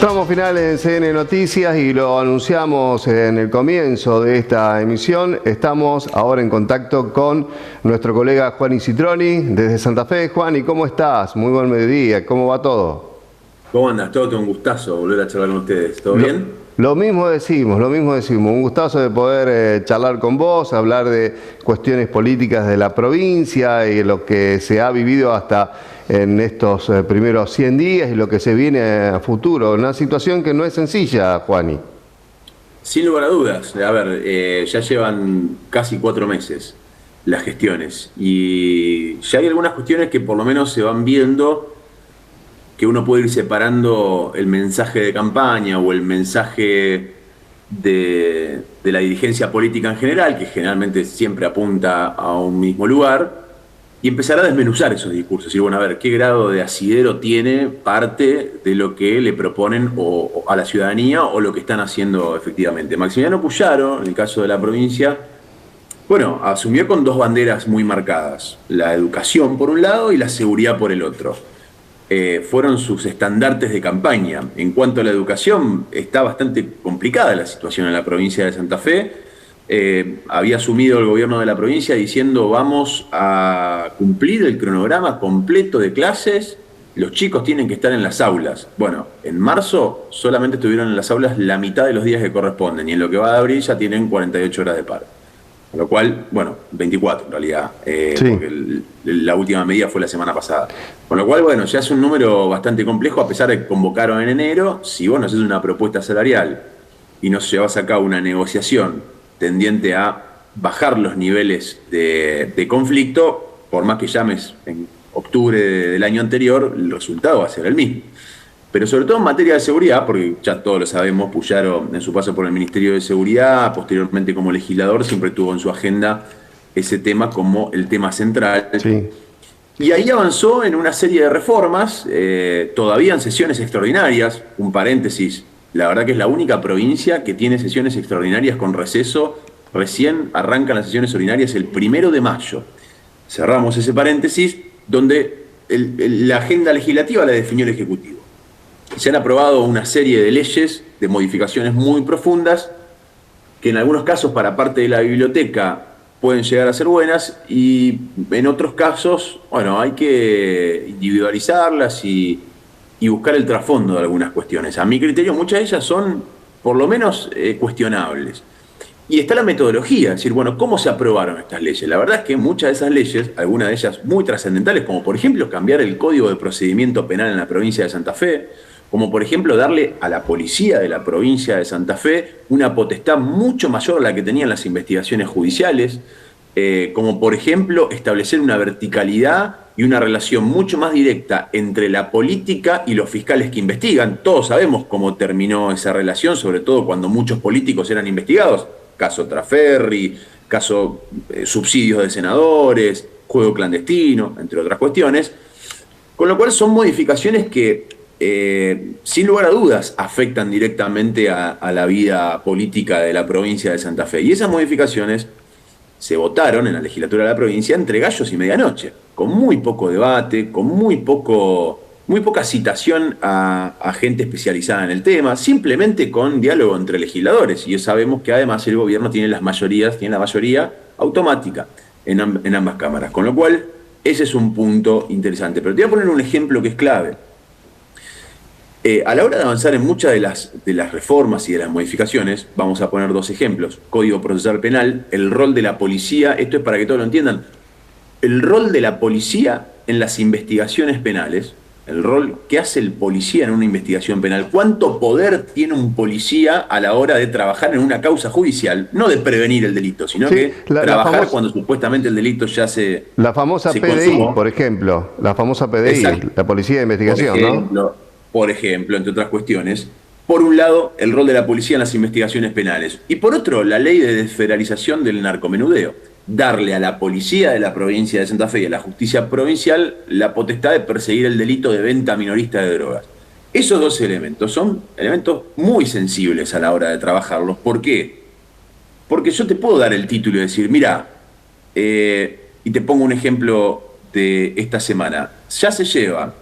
Tramo final en CN Noticias y lo anunciamos en el comienzo de esta emisión. Estamos ahora en contacto con nuestro colega Juan Citroni desde Santa Fe. Juan, ¿y cómo estás? Muy buen mediodía. ¿Cómo va todo? ¿Cómo andas? Todo un gustazo volver a charlar con ustedes. ¿Todo bien? Lo mismo decimos, lo mismo decimos. Un gustazo de poder charlar con vos, hablar de cuestiones políticas de la provincia y lo que se ha vivido hasta en estos primeros 100 días y lo que se viene a futuro. Una situación que no es sencilla, Juani. Sin lugar a dudas. A ver, ya llevan casi 4 meses las gestiones y ya hay algunas cuestiones que por lo menos se van viendo, que uno puede ir separando el mensaje de campaña o el mensaje de la dirigencia política en general, que generalmente siempre apunta a un mismo lugar, y empezar a desmenuzar esos discursos. Y bueno, a ver, ¿qué grado de asidero tiene parte de lo que le proponen o a la ciudadanía o lo que están haciendo efectivamente? Maximiliano Puyaro, en el caso de la provincia, bueno, asumió con 2 banderas muy marcadas: la educación por un lado y la seguridad por el otro. Fueron sus estandartes de campaña. En cuanto a la educación, está bastante complicada la situación en la provincia de Santa Fe. Había asumido el gobierno de la provincia diciendo: vamos a cumplir el cronograma completo de clases, los chicos tienen que estar en las aulas. Bueno, en marzo solamente estuvieron en las aulas la mitad de los días que corresponden, y en lo que va de abril ya tienen 48 horas de paro. Con lo cual, bueno, 24 en realidad, Sí. porque la última medida fue la semana pasada. Con lo cual, bueno, ya es un número bastante complejo, a pesar de que convocaron en enero. Si vos no haces una propuesta salarial y no llevas a cabo una negociación tendiente a bajar los niveles de conflicto, por más que llames en octubre del año anterior, el resultado va a ser el mismo. Pero sobre todo en materia de seguridad, porque ya todos lo sabemos, Puyaro en su paso por el Ministerio de Seguridad, posteriormente como legislador, siempre tuvo en su agenda ese tema como el tema central. Sí. Y ahí avanzó en una serie de reformas, todavía en sesiones extraordinarias. Un paréntesis: la verdad que es la única provincia que tiene sesiones extraordinarias con receso. Recién arrancan las sesiones ordinarias el 1 de mayo. Cerramos ese paréntesis, donde la agenda legislativa la definió el Ejecutivo. Se han aprobado una serie de leyes de modificaciones muy profundas, que en algunos casos para parte de la biblioteca pueden llegar a ser buenas, y en otros casos, bueno, hay que individualizarlas y buscar el trasfondo de algunas cuestiones. A mi criterio, muchas de ellas son por lo menos cuestionables. Y está la metodología, es decir, bueno, ¿cómo se aprobaron estas leyes? La verdad es que muchas de esas leyes, algunas de ellas muy trascendentales, como por ejemplo cambiar el Código de Procedimiento Penal en la provincia de Santa Fe, como por ejemplo darle a la policía de la provincia de Santa Fe una potestad mucho mayor a la que tenían las investigaciones judiciales, como por ejemplo establecer una verticalidad y una relación mucho más directa entre la política y los fiscales que investigan. Todos sabemos cómo terminó esa relación, sobre todo cuando muchos políticos eran investigados: caso Traferri, caso subsidios de senadores, juego clandestino, entre otras cuestiones. Con lo cual son modificaciones que sin lugar a dudas afectan directamente a la vida política de la provincia de Santa Fe. Y esas modificaciones se votaron en la legislatura de la provincia entre gallos y medianoche, con muy poco debate, con muy poca citación a gente especializada en el tema, simplemente con diálogo entre legisladores. Y ya sabemos que además el gobierno tiene la mayoría automática en ambas cámaras. Con lo cual, ese es un punto interesante. Pero te voy a poner un ejemplo que es clave. A la hora de avanzar en muchas de las reformas y de las modificaciones, vamos a poner 2 ejemplos. Código Procesal Penal, el rol de la policía, esto es para que todos lo entiendan, el rol de la policía en las investigaciones penales, el rol que hace el policía en una investigación penal. ¿Cuánto poder tiene un policía a la hora de trabajar en una causa judicial? No de prevenir el delito, sino Sí, que trabajar cuando supuestamente el delito ya se La famosa se PDI, consumó. por ejemplo. La famosa PDI, Exacto. la Policía de Investigación, ¿no? Por ejemplo, entre otras cuestiones, por un lado, el rol de la policía en las investigaciones penales, y por otro, la ley de desfederalización del narcomenudeo. Darle a la policía de la provincia de Santa Fe y a la justicia provincial la potestad de perseguir el delito de venta minorista de drogas. Esos 2 elementos son elementos muy sensibles a la hora de trabajarlos. ¿Por qué? Porque yo te puedo dar el título y decir: mira, y te pongo un ejemplo de esta semana, ya se lleva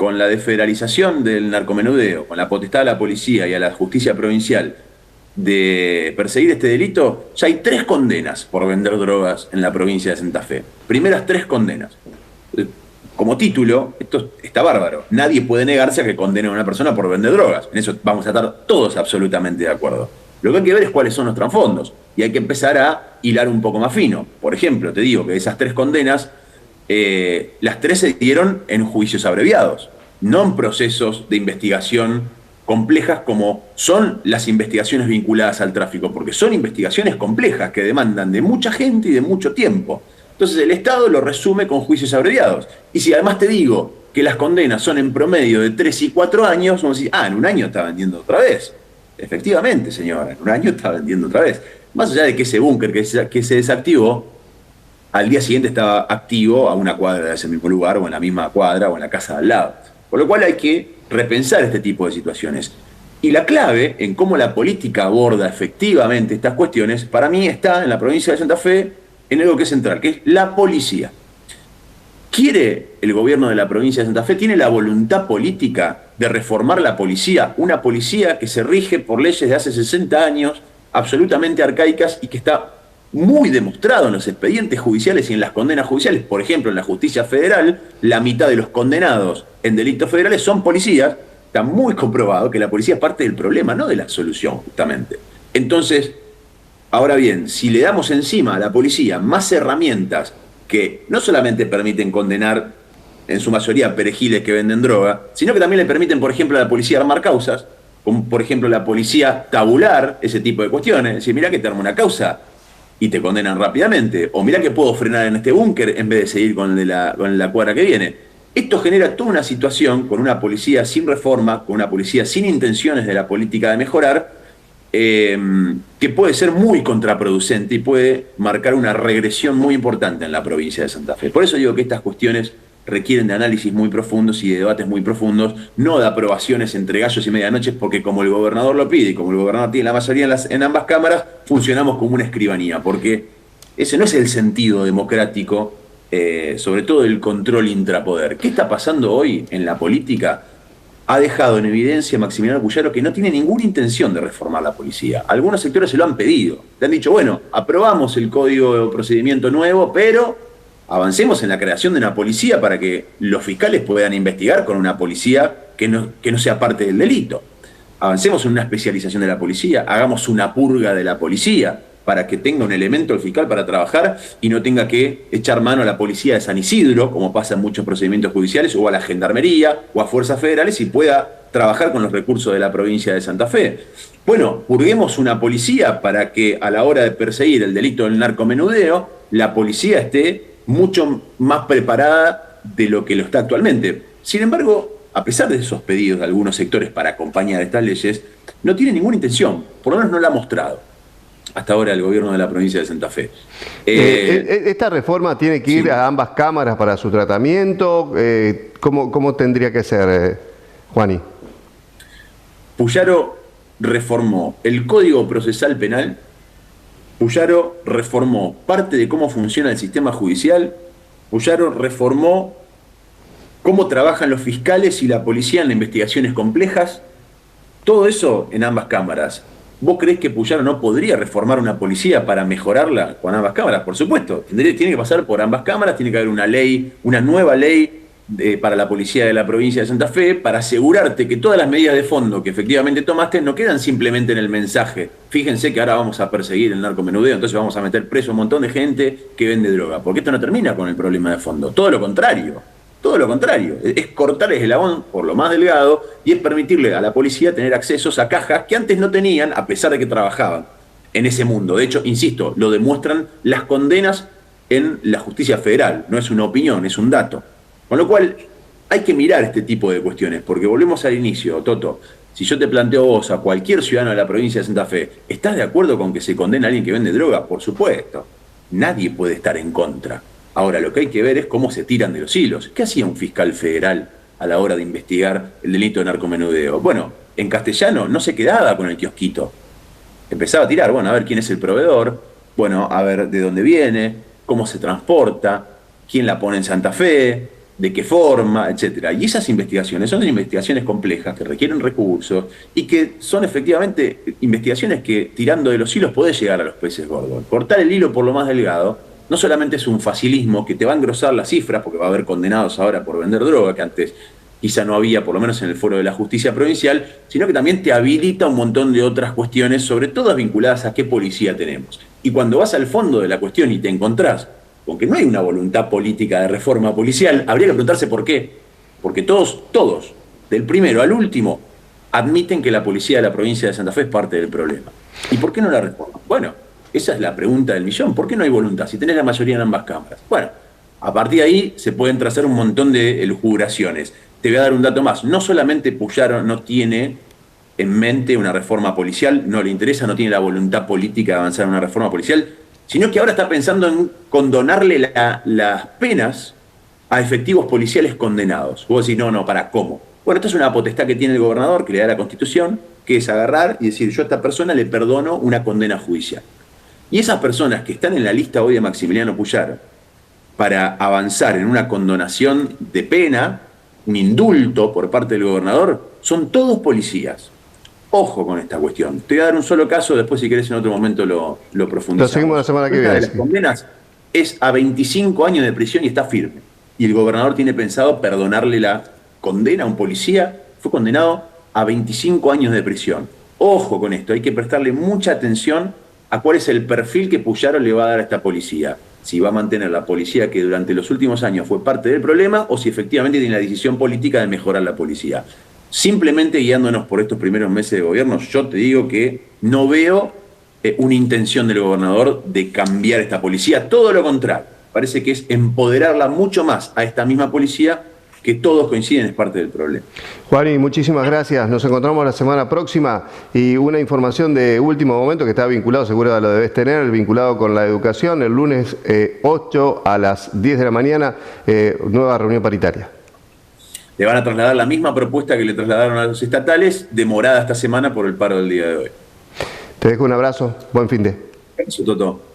con la desfederalización del narcomenudeo, con la potestad a la policía y a la justicia provincial de perseguir este delito, ya hay 3 condenas por vender drogas en la provincia de Santa Fe. Primeras 3 condenas. Como título, esto está bárbaro. Nadie puede negarse a que condene a una persona por vender drogas. En eso vamos a estar todos absolutamente de acuerdo. Lo que hay que ver es cuáles son los trasfondos. Y hay que empezar a hilar un poco más fino. Por ejemplo, te digo que esas 3 condenas, las 3 se dieron en juicios abreviados, no en procesos de investigación complejas como son las investigaciones vinculadas al tráfico, porque son investigaciones complejas que demandan de mucha gente y de mucho tiempo. Entonces el Estado lo resume con juicios abreviados. Y si además te digo que las condenas son en promedio de 3 y 4 años, vamos a decir, en un año está vendiendo otra vez. Efectivamente, señora, en un año está vendiendo otra vez. Más allá de que ese búnker que se desactivó, al día siguiente estaba activo a una cuadra de ese mismo lugar, o en la misma cuadra, o en la casa de al lado. Por lo cual hay que repensar este tipo de situaciones. Y la clave en cómo la política aborda efectivamente estas cuestiones, para mí está en la provincia de Santa Fe, en algo que es central, que es la policía. ¿Quiere el gobierno de la provincia de Santa Fe, tiene la voluntad política de reformar la policía? Una policía que se rige por leyes de hace 60 años, absolutamente arcaicas, y que está muy demostrado en los expedientes judiciales y en las condenas judiciales. Por ejemplo, en la justicia federal, la mitad de los condenados en delitos federales son policías. Está muy comprobado que la policía es parte del problema, no de la solución, justamente. Entonces, ahora bien, si le damos encima a la policía más herramientas que no solamente permiten condenar en su mayoría perejiles que venden droga, sino que también le permiten, por ejemplo, a la policía armar causas, como por ejemplo la policía tabular ese tipo de cuestiones, es decir, mirá que te arma una causa y te condenan rápidamente, o mirá que puedo frenar en este búnker en vez de seguir con la cuadra que viene. Esto genera toda una situación con una policía sin reforma, con una policía sin intenciones de la política de mejorar, que puede ser muy contraproducente y puede marcar una regresión muy importante en la provincia de Santa Fe. Por eso digo que estas cuestiones requieren de análisis muy profundos y de debates muy profundos, no de aprobaciones entre gallos y medianoches, porque como el gobernador lo pide y como el gobernador tiene la mayoría en ambas cámaras, funcionamos como una escribanía, porque ese no es el sentido democrático, sobre todo el control intrapoder. ¿Qué está pasando hoy en la política? Ha dejado en evidencia Maximiliano Puyaro que no tiene ninguna intención de reformar la policía. Algunos sectores se lo han pedido. Le han dicho, bueno, aprobamos el código de procedimiento nuevo, pero avancemos en la creación de una policía para que los fiscales puedan investigar con una policía que no sea parte del delito. Avancemos en una especialización de la policía, hagamos una purga de la policía para que tenga un elemento el fiscal para trabajar y no tenga que echar mano a la policía de San Isidro, como pasa en muchos procedimientos judiciales, o a la gendarmería o a fuerzas federales, y pueda trabajar con los recursos de la provincia de Santa Fe. Bueno, purguemos una policía para que a la hora de perseguir el delito del narcomenudeo, la policía esté mucho más preparada de lo que lo está actualmente. Sin embargo, a pesar de esos pedidos de algunos sectores para acompañar estas leyes, no tiene ninguna intención, por lo menos no la ha mostrado hasta ahora el gobierno de la provincia de Santa Fe. ¿Esta reforma tiene que ir a ambas cámaras para su tratamiento? ¿Cómo tendría que ser, Juani? Puyaro reformó el Código Procesal Penal, Puyaro reformó parte de cómo funciona el sistema judicial, Puyaro reformó cómo trabajan los fiscales y la policía en investigaciones complejas, todo eso en ambas cámaras. ¿Vos creés que Puyaro no podría reformar una policía para mejorarla con ambas cámaras? Por supuesto, tiene que pasar por ambas cámaras, tiene que haber una ley, una nueva ley para la policía de la provincia de Santa Fe, para asegurarte que todas las medidas de fondo que efectivamente tomaste no quedan simplemente en el mensaje. Fíjense que ahora vamos a perseguir el narcomenudeo, entonces vamos a meter preso a un montón de gente que vende droga, porque esto no termina con el problema de fondo, todo lo contrario. Todo lo contrario, es cortar el eslabón por lo más delgado y es permitirle a la policía tener accesos a cajas que antes no tenían, a pesar de que trabajaban en ese mundo. De hecho, insisto, lo demuestran las condenas en la justicia federal. No es una opinión, es un dato. Con lo cual, hay que mirar este tipo de cuestiones, porque volvemos al inicio, Toto. Si yo te planteo vos, a cualquier ciudadano de la provincia de Santa Fe, ¿estás de acuerdo con que se condene a alguien que vende droga? Por supuesto. Nadie puede estar en contra. Ahora, lo que hay que ver es cómo se tiran de los hilos. ¿Qué hacía un fiscal federal a la hora de investigar el delito de narcomenudeo? Bueno, en castellano no se quedaba con el kiosquito. Empezaba a tirar, bueno, a ver quién es el proveedor, bueno, a ver de dónde viene, cómo se transporta, quién la pone en Santa Fe, de qué forma, etcétera. Y esas investigaciones son investigaciones complejas que requieren recursos y que son efectivamente investigaciones que, tirando de los hilos, podés llegar a los peces gordos. Cortar el hilo por lo más delgado no solamente es un facilismo que te va a engrosar las cifras, porque va a haber condenados ahora por vender droga, que antes quizá no había, por lo menos en el foro de la justicia provincial, sino que también te habilita un montón de otras cuestiones, sobre todo vinculadas a qué policía tenemos. Y cuando vas al fondo de la cuestión y te encontrás con que no hay una voluntad política de reforma policial, habría que preguntarse por qué. Porque todos, del primero al último, admiten que la policía de la provincia de Santa Fe es parte del problema. ¿Y por qué no la reforman? Bueno, esa es la pregunta del millón. ¿Por qué no hay voluntad si tenés la mayoría en ambas cámaras? Bueno, a partir de ahí se pueden trazar un montón de elucubraciones. Te voy a dar un dato más. No solamente Puyaro no tiene en mente una reforma policial, no le interesa, no tiene la voluntad política de avanzar en una reforma policial, sino que ahora está pensando en condonarle las penas a efectivos policiales condenados. Vos decís, no, ¿cómo? Bueno, esto es una potestad que tiene el gobernador, que le da la Constitución, que es agarrar y decir, yo a esta persona le perdono una condena judicial. Y esas personas que están en la lista hoy de Maximiliano Puyaro, para avanzar en una condonación de pena, un indulto por parte del gobernador, son todos policías. Ojo con esta cuestión. Te voy a dar un solo caso, después si querés en otro momento lo profundizamos. Lo seguimos la semana que viene. Una de las condenas es a 25 años de prisión y está firme. Y el gobernador tiene pensado perdonarle la condena a un policía. Fue condenado a 25 años de prisión. Ojo con esto, hay que prestarle mucha atención a cuál es el perfil que Puyaro le va a dar a esta policía. Si va a mantener la policía que durante los últimos años fue parte del problema o si efectivamente tiene la decisión política de mejorar la policía. Simplemente guiándonos por estos primeros meses de gobierno, yo te digo que no veo una intención del gobernador de cambiar esta policía. Todo lo contrario, parece que es empoderarla mucho más a esta misma policía que todos coinciden es parte del problema. Juani, muchísimas gracias. Nos encontramos la semana próxima y una información de último momento que está vinculado, seguro lo debes tener, vinculado con la educación. El lunes 8 a las 10 de la mañana, nueva reunión paritaria. Le van a trasladar la misma propuesta que le trasladaron a los estatales, demorada esta semana por el paro del día de hoy. Te dejo un abrazo, buen fin de. Eso, Toto.